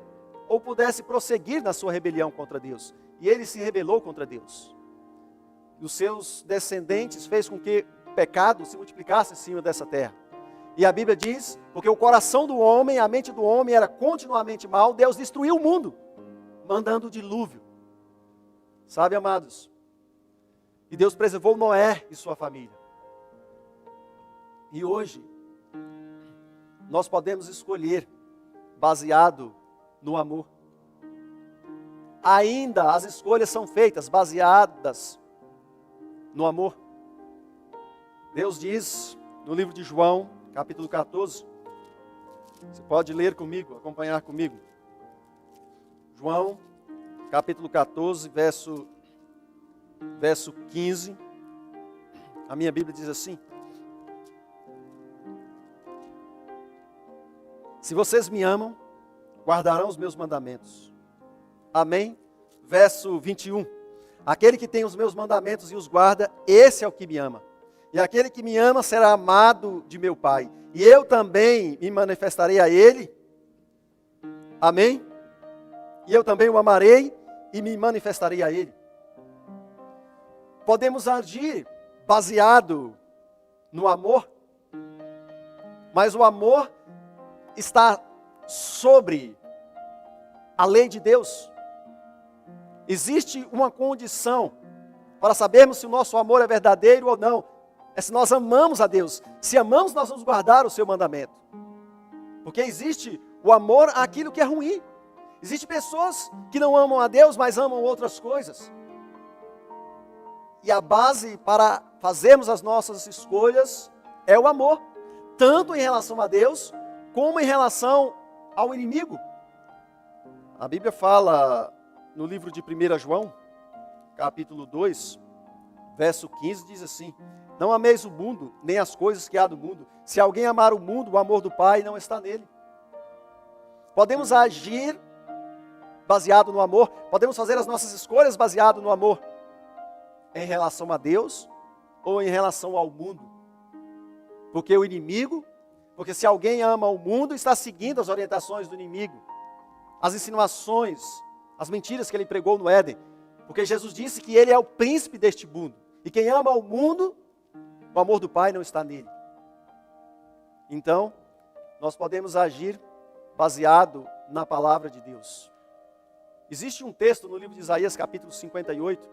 Speaker 1: ou pudesse prosseguir na sua rebelião contra Deus. E ele se rebelou contra Deus. E os seus descendentes fez com que o pecado se multiplicasse em cima dessa terra. E a Bíblia diz, porque o coração do homem, a mente do homem era continuamente mal, Deus destruiu o mundo, mandando o dilúvio. Sabe, amados? E Deus preservou Noé e sua família. E hoje, nós podemos escolher baseado no amor. Ainda as escolhas são feitas baseadas no amor. Deus diz no livro de João, capítulo 14, você pode ler comigo, acompanhar comigo. João, capítulo 14, verso 15. A minha Bíblia diz assim: se vocês me amam, guardarão os meus mandamentos. Amém? Verso 21. Aquele que tem os meus mandamentos e os guarda, esse é o que me ama. E aquele que me ama será amado de meu Pai. E eu também me manifestarei a ele. Amém? E eu também o amarei e me manifestarei a ele. Podemos agir baseado no amor, mas o amor está sobre a lei de Deus. Existe uma condição para sabermos se o nosso amor é verdadeiro ou não. É se nós amamos a Deus. Se amamos, nós vamos guardar o seu mandamento. Porque existe o amor àquilo que é ruim. Existem pessoas que não amam a Deus, mas amam outras coisas. E a base para fazermos as nossas escolhas é o amor. Tanto em relação a Deus, como em relação ao inimigo. A Bíblia fala no livro de 1 João, capítulo 2, verso 15, diz assim: não ameis o mundo, nem as coisas que há do mundo. Se alguém amar o mundo, o amor do Pai não está nele. Podemos agir baseado no amor, podemos fazer as nossas escolhas baseado no amor, em relação a Deus ou em relação ao mundo. Porque o inimigo, porque se alguém ama o mundo, está seguindo as orientações do inimigo, as insinuações, as mentiras que ele pregou no Éden. Porque Jesus disse que ele é o príncipe deste mundo. E quem ama o mundo, o amor do Pai não está nele. Então, nós podemos agir baseado na palavra de Deus. Existe um texto no livro de Isaías, capítulo 58,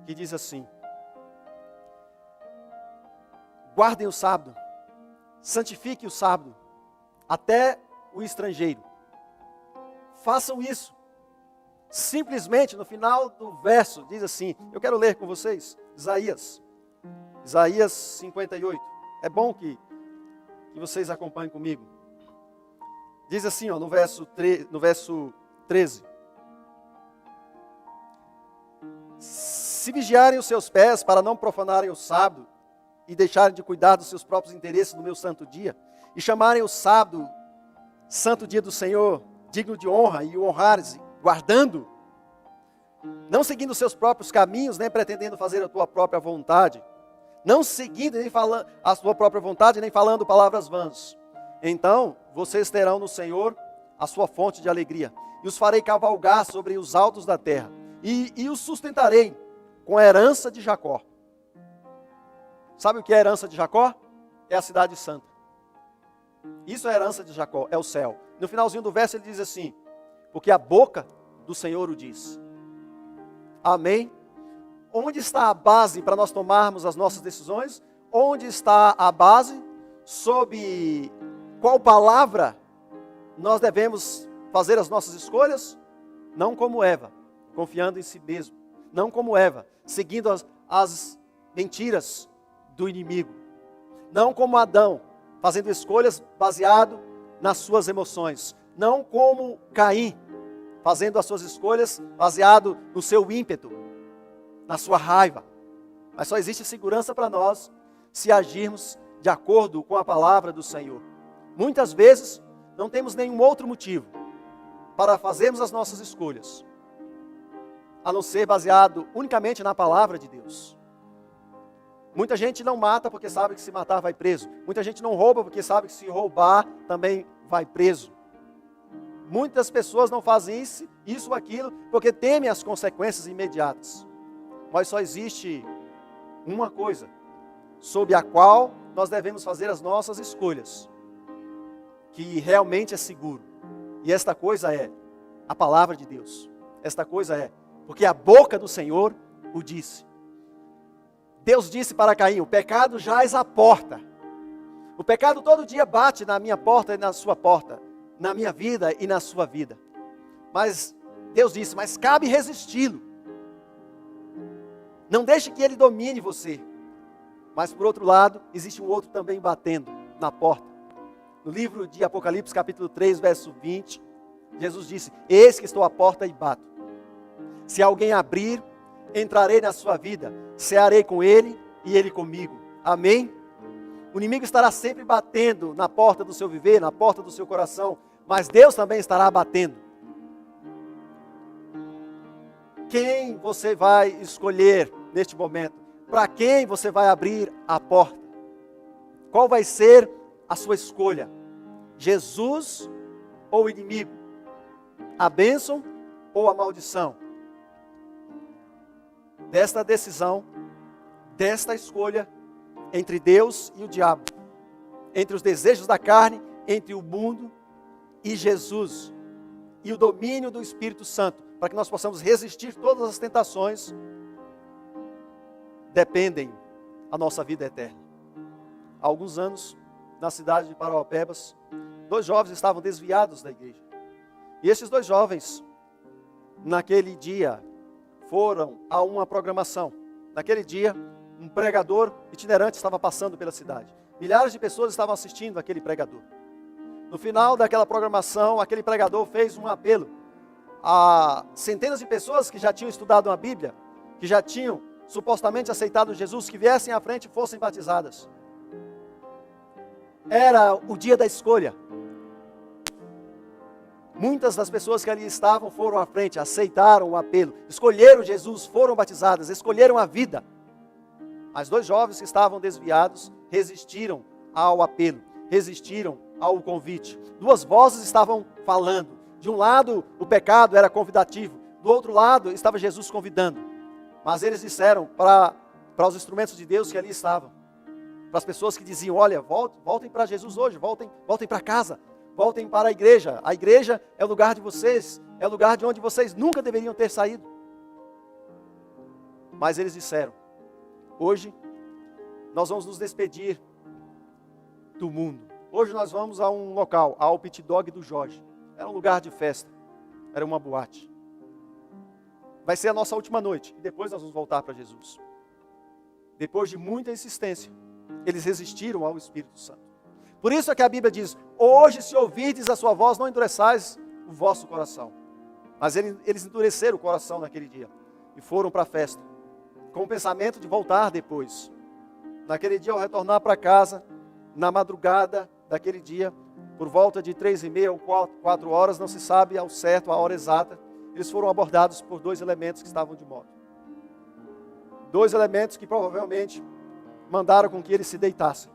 Speaker 1: que diz assim: guardem o sábado, santifique o sábado, até o estrangeiro. Façam isso. Simplesmente no final do verso diz assim, eu quero ler com vocês, Isaías 58. É bom que vocês acompanhem comigo. Diz assim, no verso 13. Se vigiarem os seus pés para não profanarem o sábado e deixarem de cuidar dos seus próprios interesses no meu santo dia, e chamarem o sábado santo dia do Senhor, digno de honra, e o honrares, guardando, não seguindo os seus próprios caminhos, nem pretendendo fazer a tua própria vontade, não seguindo nem falando a sua própria vontade, nem falando palavras vãs, então vocês terão no Senhor a sua fonte de alegria, e os farei cavalgar sobre os altos da terra, e os sustentarei com a herança de Jacó. Sabe o que é a herança de Jacó? É a cidade santa. Isso é a herança de Jacó, é o céu. No finalzinho do verso ele diz assim: porque a boca do Senhor o diz. Amém? Onde está a base para nós tomarmos as nossas decisões? Onde está a base? Sob qual palavra nós devemos fazer as nossas escolhas? Não como Eva, confiando em si mesmo. Não como Eva, seguindo as mentiras do inimigo. Não como Adão, fazendo escolhas baseado nas suas emoções. Não como Caim, fazendo as suas escolhas baseado no seu ímpeto, na sua raiva. Mas só existe segurança para nós se agirmos de acordo com a palavra do Senhor. Muitas vezes não temos nenhum outro motivo para fazermos as nossas escolhas, a não ser baseado unicamente na palavra de Deus. Muita gente não mata porque sabe que se matar vai preso. Muita gente não rouba porque sabe que se roubar também vai preso. Muitas pessoas não fazem isso ou aquilo porque temem as consequências imediatas. Mas só existe uma coisa sob a qual nós devemos fazer as nossas escolhas, que realmente é seguro. E esta coisa é a palavra de Deus. Esta coisa é, porque a boca do Senhor o disse. Deus disse para Caim: o pecado jaz à porta. O pecado todo dia bate na minha porta e na sua porta, na minha vida e na sua vida. Mas Deus disse: mas cabe resisti-lo. Não deixe que ele domine você. Mas por outro lado, existe um outro também batendo na porta. No livro de Apocalipse, capítulo 3, verso 20, Jesus disse: eis que estou à porta e bato. Se alguém abrir, entrarei na sua vida, cearei com ele e ele comigo. Amém? O inimigo estará sempre batendo na porta do seu viver, na porta do seu coração, mas Deus também estará batendo. Quem você vai escolher neste momento? Para quem você vai abrir a porta? Qual vai ser a sua escolha? Jesus ou o inimigo? A bênção ou a maldição? Desta decisão, desta escolha entre Deus e o diabo, entre os desejos da carne, entre o mundo e Jesus, e o domínio do Espírito Santo, para que nós possamos resistir todas as tentações, dependem a nossa vida eterna. Há alguns anos, na cidade de Parauapebas, 2 jovens estavam desviados da igreja. E esses 2 jovens, naquele dia, foram a uma programação. Naquele dia, um pregador itinerante estava passando pela cidade. Milhares de pessoas estavam assistindo aquele pregador. No final daquela programação, aquele pregador fez um apelo a centenas de pessoas que já tinham estudado a Bíblia, que já tinham supostamente aceitado Jesus, que viessem à frente e fossem batizadas. Era o dia da escolha. Muitas das pessoas que ali estavam foram à frente, aceitaram o apelo, escolheram Jesus, foram batizadas, escolheram a vida. Mas 2 jovens que estavam desviados resistiram ao apelo, resistiram ao convite. 2 vozes estavam falando. De um lado o pecado era convidativo, do outro lado estava Jesus convidando. Mas eles disseram para os instrumentos de Deus que ali estavam, para as pessoas que diziam: olha, voltem para Jesus hoje, voltem para casa, voltem para a igreja é o lugar de vocês, é o lugar de onde vocês nunca deveriam ter saído. Mas eles disseram: hoje nós vamos nos despedir do mundo, hoje nós vamos a um local, ao Pit Dog do Jorge. Era um lugar de festa, era uma boate. Vai ser a nossa última noite, e depois nós vamos voltar para Jesus. Depois de muita insistência, eles resistiram ao Espírito Santo. Por isso é que a Bíblia diz: hoje, se ouvirdes a sua voz, não endureçais o vosso coração. Mas eles endureceram o coração naquele dia, e foram para a festa, com o pensamento de voltar depois. Naquele dia, ao retornar para casa, na madrugada daquele dia, por volta de 3:30 ou 4 horas, não se sabe ao certo a hora exata, eles foram abordados por 2 elementos que estavam de moto. 2 elementos que provavelmente mandaram com que eles se deitassem.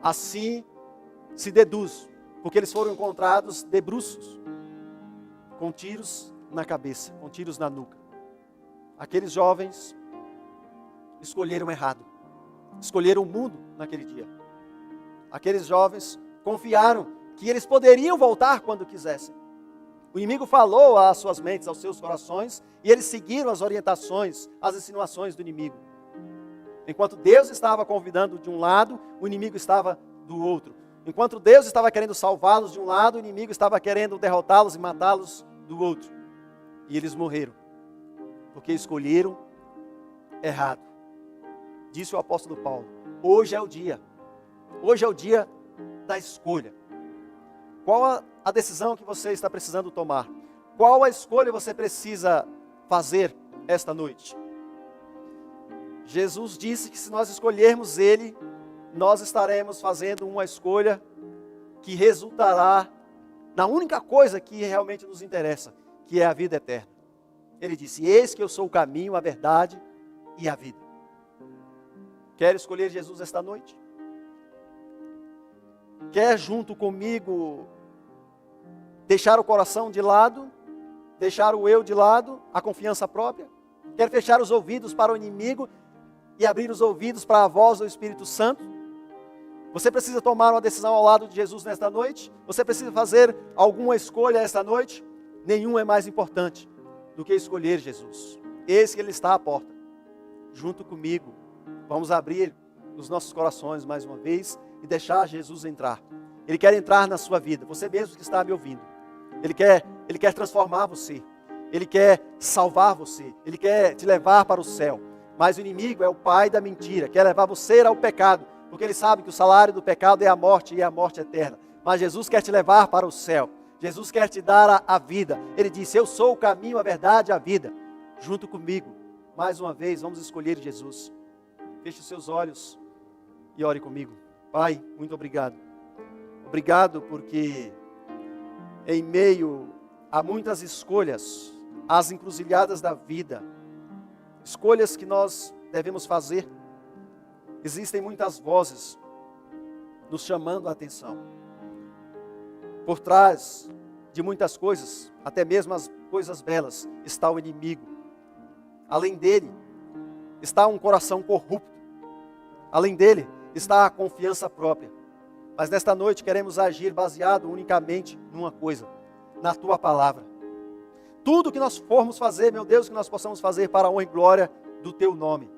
Speaker 1: Assim se deduz, porque eles foram encontrados de bruços, com tiros na cabeça, com tiros na nuca. Aqueles jovens escolheram errado, escolheram o mundo naquele dia. Aqueles jovens confiaram que eles poderiam voltar quando quisessem. O inimigo falou às suas mentes, aos seus corações, e eles seguiram as orientações, as insinuações do inimigo. Enquanto Deus estava convidando de um lado, o inimigo estava do outro. Enquanto Deus estava querendo salvá-los de um lado, o inimigo estava querendo derrotá-los e matá-los do outro. E eles morreram, porque escolheram errado. Disse o apóstolo Paulo: hoje é o dia da escolha. Qual a decisão que você está precisando tomar? Qual a escolha você precisa fazer esta noite? Jesus disse que se nós escolhermos Ele, nós estaremos fazendo uma escolha que resultará na única coisa que realmente nos interessa, que é a vida eterna. Ele disse: eis que eu sou o caminho, a verdade e a vida. Quer escolher Jesus esta noite? Quer junto comigo deixar o coração de lado, deixar o eu de lado, a confiança própria? Quer fechar os ouvidos para o inimigo e abrir os ouvidos para a voz do Espírito Santo? Você precisa tomar uma decisão ao lado de Jesus nesta noite? Você precisa fazer alguma escolha esta noite? Nenhum é mais importante do que escolher Jesus. Eis que Ele está à porta, junto comigo. Vamos abrir os nossos corações mais uma vez e deixar Jesus entrar. Ele quer entrar na sua vida, você mesmo que está me ouvindo. Ele quer transformar você. Ele quer salvar você. Ele quer te levar para o céu. Mas o inimigo é o pai da mentira, quer levar você ao pecado, porque ele sabe que o salário do pecado é a morte e a morte eterna. Mas Jesus quer te levar para o céu. Jesus quer te dar a vida. Ele disse: eu sou o caminho, a verdade e a vida. Junto comigo, mais uma vez, vamos escolher Jesus. Feche os seus olhos e ore comigo. Pai, muito obrigado. Obrigado porque em meio a muitas escolhas, as encruzilhadas da vida, escolhas que nós devemos fazer, existem muitas vozes nos chamando a atenção. Por trás de muitas coisas, até mesmo as coisas belas, está o inimigo. Além dele, está um coração corrupto. Além dele, está a confiança própria. Mas nesta noite queremos agir baseado unicamente numa coisa: na Tua palavra. Tudo que nós formos fazer, meu Deus, que nós possamos fazer para a honra e glória do Teu nome.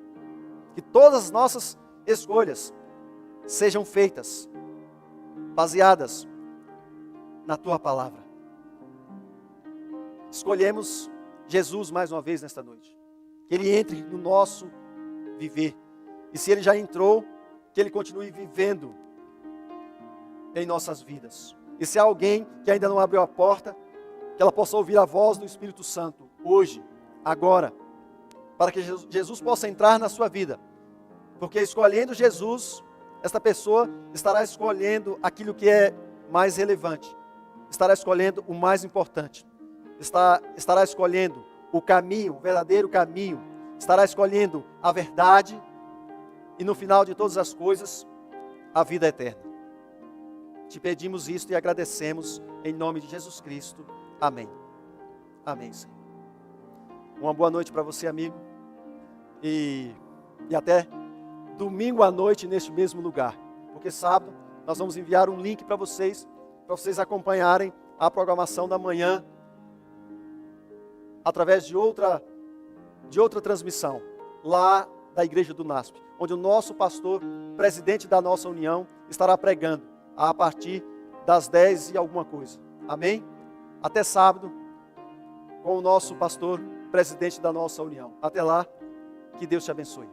Speaker 1: Que todas as nossas escolhas sejam feitas baseadas na Tua palavra. Escolhemos Jesus mais uma vez nesta noite. Que Ele entre no nosso viver. E se Ele já entrou, que Ele continue vivendo em nossas vidas. E se há alguém que ainda não abriu a porta, que ela possa ouvir a voz do Espírito Santo, hoje, agora, para que Jesus possa entrar na sua vida. Porque escolhendo Jesus, esta pessoa estará escolhendo aquilo que é mais relevante, estará escolhendo o mais importante, estará escolhendo o caminho, o verdadeiro caminho, estará escolhendo a verdade e no final de todas as coisas, a vida eterna. Te pedimos isto e agradecemos em nome de Jesus Cristo. Amém. Amém, Senhor. Uma boa noite para você, amigo. E até domingo à noite neste mesmo lugar. Porque sábado nós vamos enviar um link para vocês acompanharem a programação da manhã através de outra transmissão lá da Igreja do NASP, onde o nosso pastor, presidente da nossa união, estará pregando a partir das 10 e alguma coisa. Amém? Até sábado, com o nosso pastor, presidente da nossa união. Até lá, que Deus te abençoe.